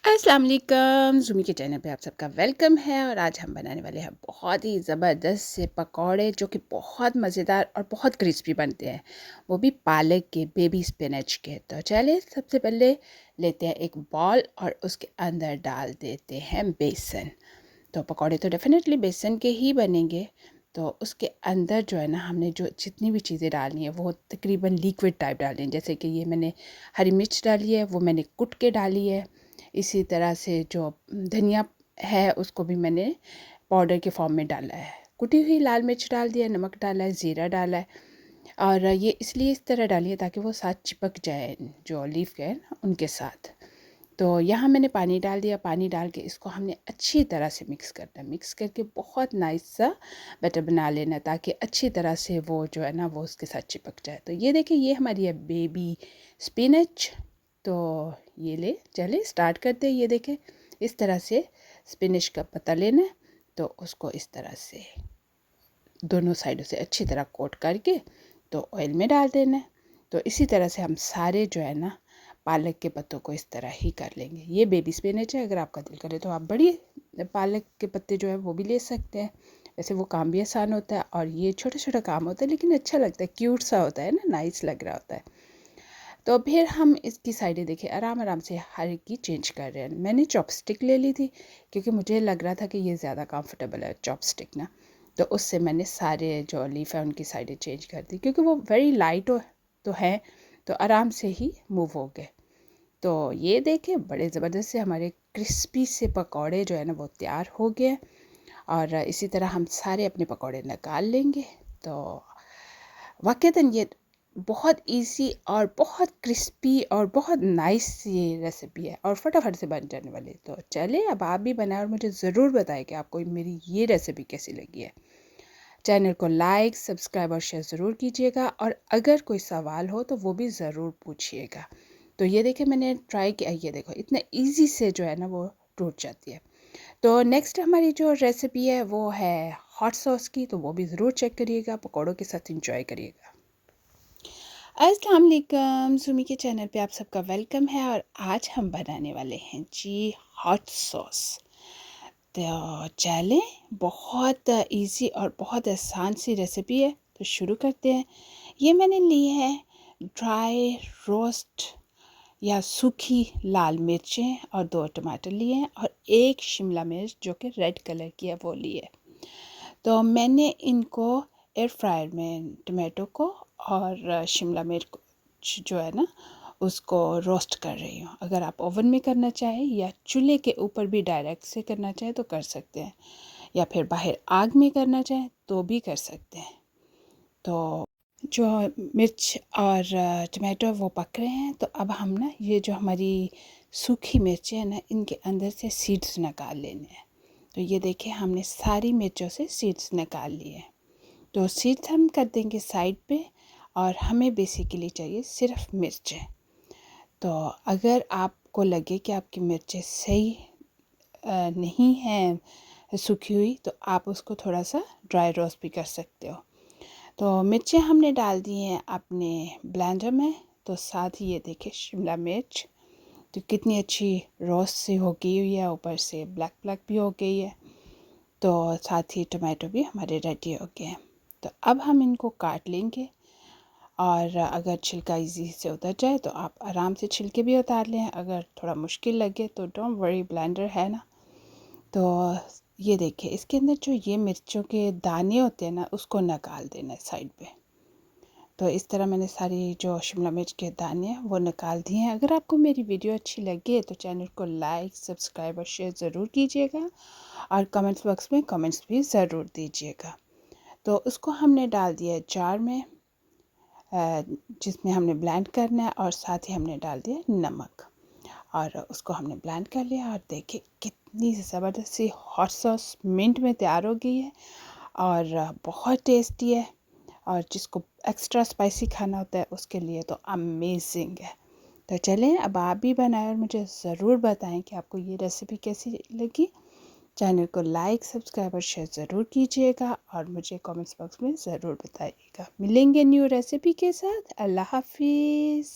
अस्सलाम वालेकुम ज़ूमी के चैनल पे आप सबका वेलकम है। और आज हम बनाने वाले हैं बहुत ही ज़बरदस्त से पकौड़े जो कि बहुत मज़ेदार और बहुत क्रिस्पी बनते हैं, वो भी पालक के, बेबी स्पिनच के। तो चलिए सबसे पहले लेते हैं एक बॉल और उसके अंदर डाल देते हैं बेसन। तो पकौड़े तो डेफिनेटली बेसन के ही बनेंगे। तो उसके अंदर जो है ना, हमने जो जितनी भी चीज़ें डालनी है वो तकरीबन लिक्विड टाइप डालनी है। जैसे कि ये मैंने हरी मिर्च डाली है, वो मैंने कुट के डाली है। इसी तरह से जो धनिया है उसको भी मैंने पाउडर के फॉर्म में डाला है। कुटी हुई लाल मिर्च डाल दिया, नमक डाला है, ज़ीरा डाला है। और ये इसलिए इस तरह डालिए ताकि वो साथ चिपक जाए जो लीफ के हैं उनके साथ। तो यहाँ मैंने पानी डाल दिया। पानी डाल के इसको हमने अच्छी तरह से मिक्स करना है। मिक्स करके बहुत नाइस सा बैटर बना लेना ताकि अच्छी तरह से वो जो है ना वो उसके साथ चिपक जाए। तो ये देखिए, ये हमारी है बेबी स्पिनच। तो ये ले चले स्टार्ट करते हैं। ये देखें, इस तरह से स्पिनच का पत्ता लेना है। तो उसको इस तरह से दोनों साइडों से अच्छी तरह कोट करके तो ऑयल में डाल देना है। तो इसी तरह से हम सारे जो है ना पालक के पत्तों को इस तरह ही कर लेंगे। ये बेबी स्पिनच है, अगर आपका दिल करे तो आप बड़ी पालक के पत्ते जो है वो भी ले सकते हैं। वैसे वो काम भी आसान होता है और ये छोटा छोटा काम होता है, लेकिन अच्छा लगता है, क्यूट सा होता है ना, नाइस लग रहा होता है। तो फिर हम इसकी साइडें देखिए आराम आराम से हर की चेंज कर रहे हैं। मैंने चॉपस्टिक ले ली थी क्योंकि मुझे लग रहा था कि ये ज़्यादा कंफर्टेबल है चॉपस्टिक ना। तो उससे मैंने सारे जो लीफ है उनकी साइडें चेंज कर दी क्योंकि वो वेरी लाइट तो है, तो आराम से ही मूव हो गए। तो ये देखें, बड़े ज़बरदस्त से हमारे क्रिस्पी से पकौड़े जो है ना वो तैयार हो गए। और इसी तरह हम सारे अपने पकौड़े निकाल लेंगे। तो वाक़ईतन ये बहुत इजी और बहुत क्रिस्पी और बहुत नाइस ये रेसिपी है और फटाफट से बन जाने वाली है। तो चलिए अब आप भी बनाएं और मुझे ज़रूर बताएं कि आपको मेरी ये रेसिपी कैसी लगी है। चैनल को लाइक, सब्सक्राइब और शेयर ज़रूर कीजिएगा और अगर कोई सवाल हो तो वो भी ज़रूर पूछिएगा। तो ये देखिए, मैंने ट्राई किया, ये देखो इतना ईजी से जो है ना वो टूट जाती है। तो नेक्स्ट हमारी जो रेसिपी है वो है हॉट सॉस की, तो वो भी ज़रूर चेक करिएगा, पकौड़ों के साथ इंजॉय करिएगा। अस्सलाम वालेकुम, सुमी के चैनल पे आप सबका वेलकम है। और आज हम बनाने वाले हैं जी हॉट सॉस। तो चलें, बहुत इजी और बहुत आसान सी रेसिपी है, तो शुरू करते हैं। ये मैंने ली है ड्राई रोस्ट या सूखी लाल मिर्चें और 2 टमाटर लिए हैं और 1 शिमला मिर्च जो कि रेड कलर की है वो ली है। तो मैंने इनको एयर फ्रायर में टमाटो को और शिमला मिर्च जो है ना उसको रोस्ट कर रही हूँ। अगर आप ओवन में करना चाहें या चूल्हे के ऊपर भी डायरेक्ट से करना चाहें तो कर सकते हैं, या फिर बाहर आग में करना चाहें तो भी कर सकते हैं। तो जो मिर्च और टमाटो वो पक रहे हैं, तो अब हम ना ये जो हमारी सूखी मिर्चें हैं ना इनके अंदर से सीड्स निकाल लेने हैं। तो ये देखिए, हमने सारी मिर्चों से सीड्स निकाल लिए। तो सीड्स हम कर देंगे साइड पे और हमें बेसिकली चाहिए सिर्फ मिर्चें। तो अगर आपको लगे कि आपकी मिर्चें सही नहीं हैं सूखी हुई, तो आप उसको थोड़ा सा ड्राई रोस्ट भी कर सकते हो। तो मिर्चें हमने डाल दी हैं अपने ब्लेंडर में। तो साथ ही ये देखिए शिमला मिर्च तो कितनी अच्छी रोस्ट सी हो गई हुई है, ऊपर से ब्लैक ब्लैक भी हो गई है। तो साथ ही टमाटो भी हमारे रेडी हो गए हैं। तो अब हम इनको काट लेंगे और अगर छिलका इजी से उतर जाए तो आप आराम से छिलके भी उतार लें। अगर थोड़ा मुश्किल लगे तो डोंट वरी, ब्लेंडर है ना। तो ये देखिए, इसके अंदर जो ये मिर्चों के दाने होते हैं ना उसको निकाल देना है साइड पे। तो इस तरह मैंने सारी जो शिमला मिर्च के दाने हैं वो निकाल दिए हैं। अगर आपको मेरी वीडियो अच्छी लगे तो चैनल को लाइक, सब्सक्राइब और शेयर ज़रूर कीजिएगा और कमेंट्स बॉक्स में कमेंट्स भी ज़रूर दीजिएगा। तो उसको हमने डाल दिया जार में जिसमें हमने ब्लेंड करना है, और साथ ही हमने डाल दिया नमक और उसको हमने ब्लेंड कर लिया। और देखिए कितनी ज़बरदस्त सी हॉट सॉस मिनट में तैयार हो गई है और बहुत टेस्टी है। और जिसको एक्स्ट्रा स्पाइसी खाना होता है उसके लिए तो अमेजिंग है। तो चलें अब आप भी बनाएं और मुझे ज़रूर बताएं कि आपको ये रेसिपी कैसी लगी। चैनल को लाइक, सब्सक्राइब और शेयर ज़रूर कीजिएगा और मुझे कमेंट्स बॉक्स में ज़रूर बताइएगा। मिलेंगे न्यू रेसिपी के साथ। अल्लाह हाफिज़।